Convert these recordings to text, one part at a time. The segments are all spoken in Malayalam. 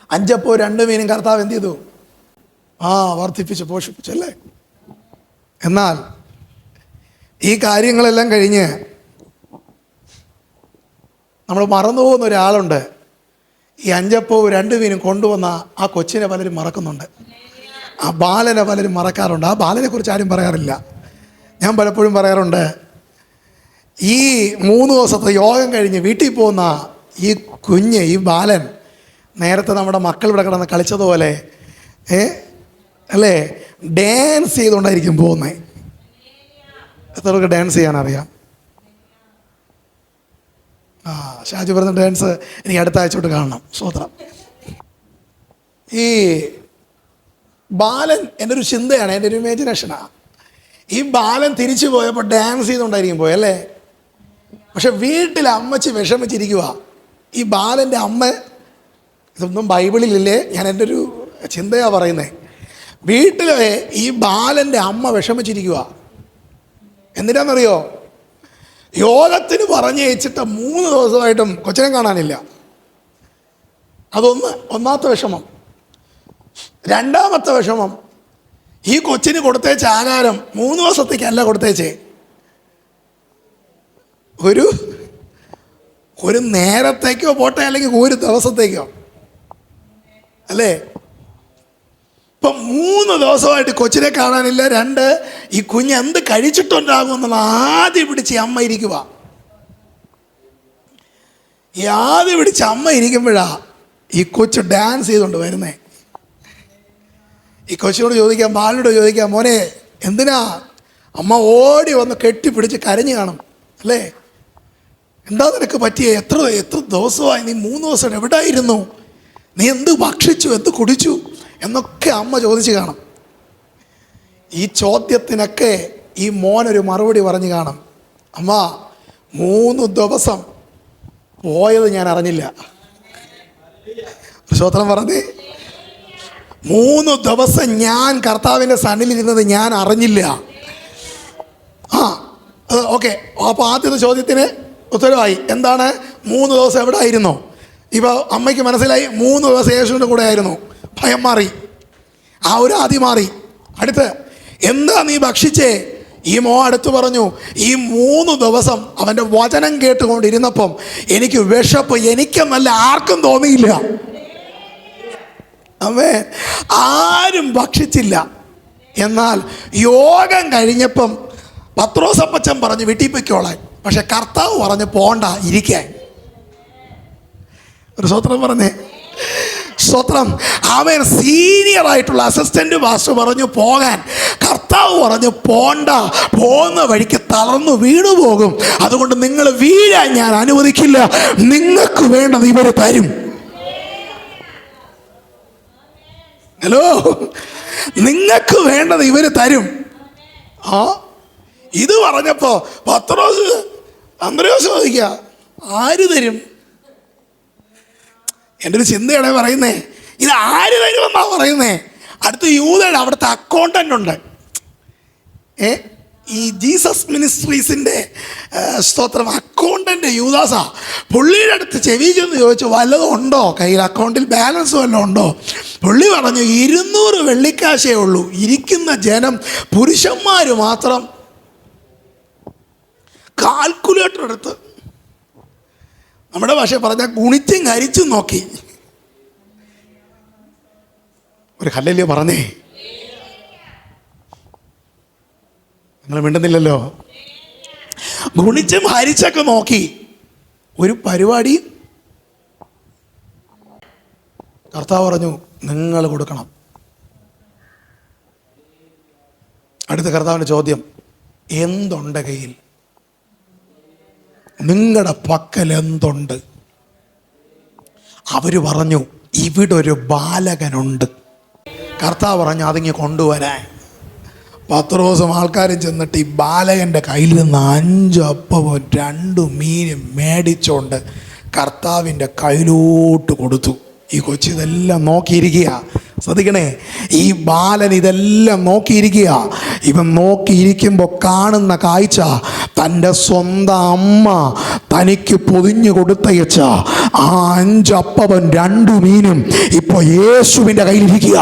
5 2 മീനും കർത്താവ് എന്ത് ചെയ്തു? വർദ്ധിപ്പിച്ച് പോഷിപ്പിച്ചല്ലേ. എന്നാൽ ഈ കാര്യങ്ങളെല്ലാം കഴിഞ്ഞ് നമ്മൾ മറന്നു പോകുന്ന ഒരാളുണ്ട്. ഈ 5 2 മീനും കൊണ്ടുവന്ന ആ കൊച്ചിനെ പലരും മറക്കുന്നുണ്ട്. ആ ബാലനെ പലരും മറക്കാറുണ്ട്. ആ ബാലനെ കുറിച്ച് ആരും പറയാറില്ല. ഞാൻ പലപ്പോഴും പറയാറുണ്ട്, ഈ 3 ദിവസത്തെ യോഗം കഴിഞ്ഞ് വീട്ടിൽ പോകുന്ന ഈ കുഞ്ഞ്, ഈ ബാലൻ നേരത്തെ നമ്മുടെ മക്കൾ ഇവിടെ കിടന്ന് കളിച്ചതുപോലെ അല്ലേ, ഡാൻസ് ചെയ്തുകൊണ്ടായിരിക്കും പോകുന്നത്. എത്രയൊക്കെ ഡാൻസ് ചെയ്യാനറിയാം? ഷാജു പറഞ്ഞ ഡാൻസ് എനിക്ക് അടുത്ത ആഴ്ച തൊട്ട് കാണണം. സ്വതന്ത്രം. ഈ ബാലൻ എൻ്റെ ഒരു ചിന്തയാണ്, എൻ്റെ ഒരു ഇമാജിനേഷനാണ്. ഈ ബാലൻ തിരിച്ചു പോയപ്പോൾ ഡാൻസ് ചെയ്തുകൊണ്ടായിരിക്കും പോയല്ലേ. പക്ഷെ വീട്ടിൽ അമ്മച്ചി വിഷമിച്ചിരിക്കുക. ഈ ബാലൻ്റെ അമ്മ, ഇതൊന്നും ബൈബിളിലില്ലേ, ഞാൻ എൻ്റെ ഒരു ചിന്തയാണ് പറയുന്നത്. വീട്ടിലെ ഈ ബാലൻ്റെ അമ്മ വിഷമിച്ചിരിക്കുക. എന്തിനാണെന്നറിയോ? യോഗത്തിന് പറഞ്ഞയച്ചിട്ട് 3 ദിവസമായിട്ടും കൊച്ചിനെ കാണാനില്ല. ഒന്നാമത്തെ വിഷമം. രണ്ടാമത്തെ വിഷമം, ഈ കൊച്ചിന് കൊടുത്തേച്ച ആഹാരം 3 ദിവസത്തേക്കല്ല കൊടുത്തേച്ചേ, ഒരു നേരത്തേക്കോ പോട്ടെ, അല്ലെങ്കിൽ 1 ദിവസത്തേക്കോ അല്ലേ. ഇപ്പം 3 ദിവസമായിട്ട് കൊച്ചിനെ കാണാനില്ല. 2, ഈ കുഞ്ഞ് എന്ത് കഴിച്ചിട്ടുണ്ടാകുമെന്നുള്ള ആദ്യം പിടിച്ച് അമ്മ ഇരിക്കുക. ഈ ആദ്യം പിടിച്ച് അമ്മ ഇരിക്കുമ്പോഴാ ഈ കൊച്ച് ഡാൻസ് ചെയ്തുകൊണ്ട് വരുന്നേ. ഈ കൊച്ചിനോട് ചോദിക്കാം, ബാലിനോട് ചോദിക്കാം, മോനെ എന്തിനാ? അമ്മ ഓടി വന്ന് കെട്ടിപ്പിടിച്ച് കരഞ്ഞു കാണും അല്ലേ. എന്താ നിനക്ക് പറ്റിയേ? എത്ര ദിവസമായി നീ 3 ദിവസം എവിടെയായിരുന്നു? നീ എന്ത് ഭക്ഷിച്ചു, എന്ത് കുടിച്ചു എന്നൊക്കെ അമ്മ ചോദിച്ചു കാണും. ഈ ചോദ്യത്തിനൊക്കെ ഈ മോനൊരു മറുപടി പറഞ്ഞു കാണും. അമ്മ, 3 ദിവസം പോയത് ഞാൻ അറിഞ്ഞില്ല. സ്വതന്ത്രം പറഞ്ഞേ, 3 ദിവസം ഞാൻ കർത്താവിൻ്റെ സന്നിധിയിലിരുന്നത് ഞാൻ അറിഞ്ഞില്ല. ഓക്കെ. അപ്പോൾ ആദ്യത്തെ ചോദ്യത്തിന് ഉത്തരവായി. എന്താണ്? 3 ദിവസം എവിടെ ആയിരുന്നു? ഇപ്പോൾ അമ്മയ്ക്ക് മനസ്സിലായി 3 ദിവസം യേശുവിൻ്റെ കൂടെ ആയിരുന്നു. ഭയം മാറി, ആ ഒരു ആദി മാറി. അടുത്ത്, എന്താ നീ ഭക്ഷിച്ചേ? ഈ അടുത്ത് പറഞ്ഞു, ഈ 3 ദിവസം അവൻ്റെ വചനം കേട്ടുകൊണ്ടിരുന്നപ്പം എനിക്ക് വിശപ്പ് എനിക്കെന്നല്ല ആർക്കും തോന്നിയില്ല. ആരും ഭക്ഷിച്ചില്ല. എന്നാൽ യോഗം കഴിഞ്ഞപ്പം പത്രോസപ്പച്ചൻ പറഞ്ഞു വീട്ടിൽ പൊയ്ക്കോളാൻ. പക്ഷെ കർത്താവ് പറഞ്ഞു പോണ്ട, ഇരിക്കാൻ. ഒരു സ്വത്രം പറഞ്ഞേ, സ്വത്രം. അവൻ സീനിയറായിട്ടുള്ള അസിസ്റ്റന്റ് പാസ്റ്റർ പറഞ്ഞു പോകാൻ. കർത്താവ് പറഞ്ഞു പോണ്ട, പോകുന്ന വഴിക്ക് തളർന്നു വീണു പോകും. അതുകൊണ്ട് നിങ്ങൾ വീഴാൻ ഞാൻ അനുവദിക്കില്ല. നിങ്ങൾക്ക് വേണ്ടത് ഇവർ തരും. ഹലോ, നിങ്ങൾക്ക് വേണ്ടത് ഇവര് തരും. ഇത് പറഞ്ഞപ്പോ അന്ത്രയോസ് ചോദിക്കുക, ആര് തരും? എൻ്റെ ഒരു ചിന്തയാണ് പറയുന്നേ, ഇത് ആര് തരുമെന്നാ പറയുന്നേ. അടുത്ത യൂതയുടെ അവിടുത്തെ അക്കൗണ്ടൻ്റ് ഉണ്ട്. ഈ ജീസസ് മിനിസ്ട്രീസിൻ്റെ സ്തോത്രം അക്കൗണ്ടൻ്റ് യൂദാസാ. പുള്ളിയുടെ അടുത്ത് ചെവി ചെന്ന് ചോദിച്ചു, വല്ലതും ഉണ്ടോ കയ്യിൽ, അക്കൗണ്ടിൽ ബാലൻസ് വല്ലതും ഉണ്ടോ? പുള്ളി പറഞ്ഞു 200 വെള്ളിക്കാശേ ഉള്ളൂ. ഇരിക്കുന്ന ജനം പുരുഷന്മാർ മാത്രം. കാൽക്കുലേറ്റർ എടുത്ത്, നമ്മുടെ ഭാഷ പറഞ്ഞാൽ ഗുണിച്ചും കരിച്ചും നോക്കി. ഒരു ഹല്ലേലൂയ പറഞ്ഞേ. നിങ്ങൾ മിണ്ടുന്നില്ലല്ലോ. ഗുണിച്ചും ഹരിച്ചൊക്കെ നോക്കി. ഒരു പരിപാടി കർത്താവ് പറഞ്ഞു നിങ്ങൾ കൊടുക്കണം. അടുത്ത കർത്താവിൻ്റെ ചോദ്യം, എന്തുണ്ട് കയ്യിൽ? നിങ്ങളുടെ പക്കൽ എന്തുണ്ട്? അവർ പറഞ്ഞു ഇവിടെ ഒരു ബാലകനുണ്ട്. കർത്താവ് പറഞ്ഞു അതിങ്ങ് കൊണ്ടുവരാൻ. 10 ദിവസം ആൾക്കാരും ചെന്നിട്ട് ഈ ബാലകൻ്റെ കയ്യിൽ നിന്ന് 5 അപ്പവും 2 മീനും മേടിച്ചോണ്ട് കർത്താവിൻ്റെ കയ്യിലോട്ട് കൊടുത്തു. ഈ കൊച്ചി ഇതെല്ലാം നോക്കിയിരിക്കുക. ശ്രദ്ധിക്കണേ, ഈ ബാലൻ ഇതെല്ലാം നോക്കിയിരിക്കുക. ഇവൻ നോക്കിയിരിക്കുമ്പോൾ കാണുന്ന കാഴ്ച, തൻ്റെ സ്വന്തം അമ്മ തനിക്ക് പൊതിഞ്ഞു കൊടുത്തയച്ച ആ 5 അപ്പവും 2 മീനും ഇപ്പൊ യേശുവിൻ്റെ കയ്യിലിരിക്കുക.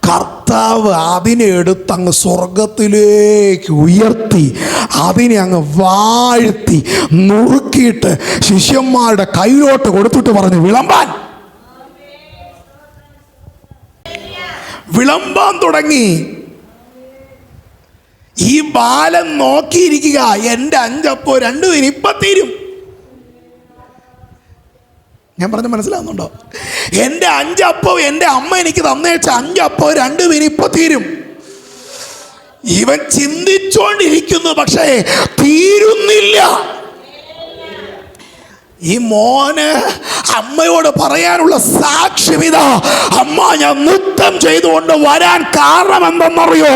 കർത്താവ് അതിനെ എടുത്ത് അങ്ങ് സ്വർഗത്തിലേക്ക് ഉയർത്തി അതിനെ അങ്ങ് വാഴ്ത്തി നുറുക്കിയിട്ട് ശിഷ്യന്മാരുടെ കയ്യിലോട്ട് കൊടുത്തിട്ട് പറഞ്ഞു, വിളമ്പാൻ തുടങ്ങി. ഈ ബാലൻ നോക്കിയിരിക്കുക, എൻ്റെ 5 അപ്പവും 2 മീനും ഇപ്പൊ തീരും. ഞാൻ പറഞ്ഞ മനസ്സിലാവുന്നുണ്ടോ? എൻ്റെ 5 അപ്പവും എൻ്റെ അമ്മ എനിക്ക് തന്നേച്ച 5 അപ്പവും 2 മീനും ഇപ്പൊ തീരും. ഇവൻ ചിന്തിച്ചോണ്ടിരിക്കുന്നു, പക്ഷേ തീരുന്നില്ല. ഈ മോന് അമ്മയോട് പറയാനുള്ള സാക്ഷ്യം ഇതാ, അമ്മ ഞാൻ നൃത്തം ചെയ്തുകൊണ്ട് വരാൻ കാരണം എന്തെന്നറിയോ?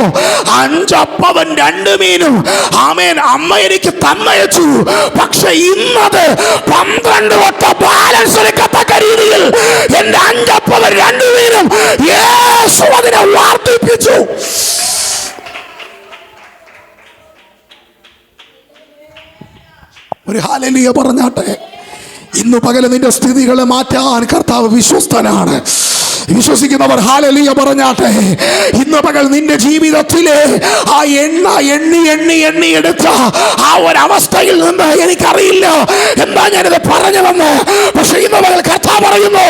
5 അപ്പവും 2 മീനും ആമേൻ അമ്മ എനിക്ക് തന്നയച്ചു. പക്ഷെ ഇന്നത് 12 വട്ടം ബാലൻസ് എടുക്കത്തക്ക രീതിയിൽ എൻ്റെ 5 അപ്പവും 2 മീനും യേശു അതിനെ വർദ്ധിപ്പിച്ചു. ഒരു ഹല്ലേലൂയ പറഞ്ഞാട്ടെ. ഇന്ന് പകല് നിന്റെ സ്ഥിതികളെ മാറ്റാൻ കർത്താവ് വിശ്വസ്തനാണ്. വിശ്വസിക്കുന്നവർ ഹല്ലേലൂയ പറഞ്ഞാട്ടെ. ഇന്ന് പകൽ നിന്റെ ജീവിതത്തിലെ ആ എണ്ണി എടുത്ത ആ ഒരവസ്ഥയിൽ നിന്ന് എനിക്കറിയില്ല എന്താ ഞാനിത് പറഞ്ഞതെന്ന്, പക്ഷെ ഇന്ന് പകൽ കർത്താവ് പറയുന്നു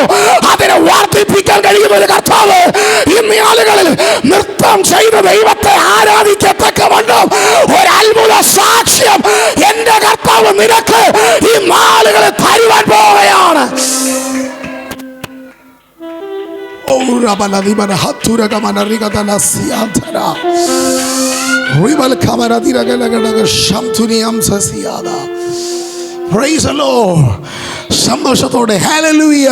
അതിനെ വർദ്ധിപ്പിക്കാൻ കഴിയുന്ന ഒരു കർത്താവ് ഇന്ന് ആളുകളിൽ നൃത്തം ചെയ്ത ദൈവത്തെ ആരാധിക്കത്തക്കവണ്ണം ഒരു അത്ഭുത സാക്ഷ്യം എന്റെ കർത്താവ് നിനക്ക് ഈ നാളുകളിൽ തരുവാൻ പോവുകയാണ്. സന്തോഷത്തോടെ ഹല്ലേലൂയ.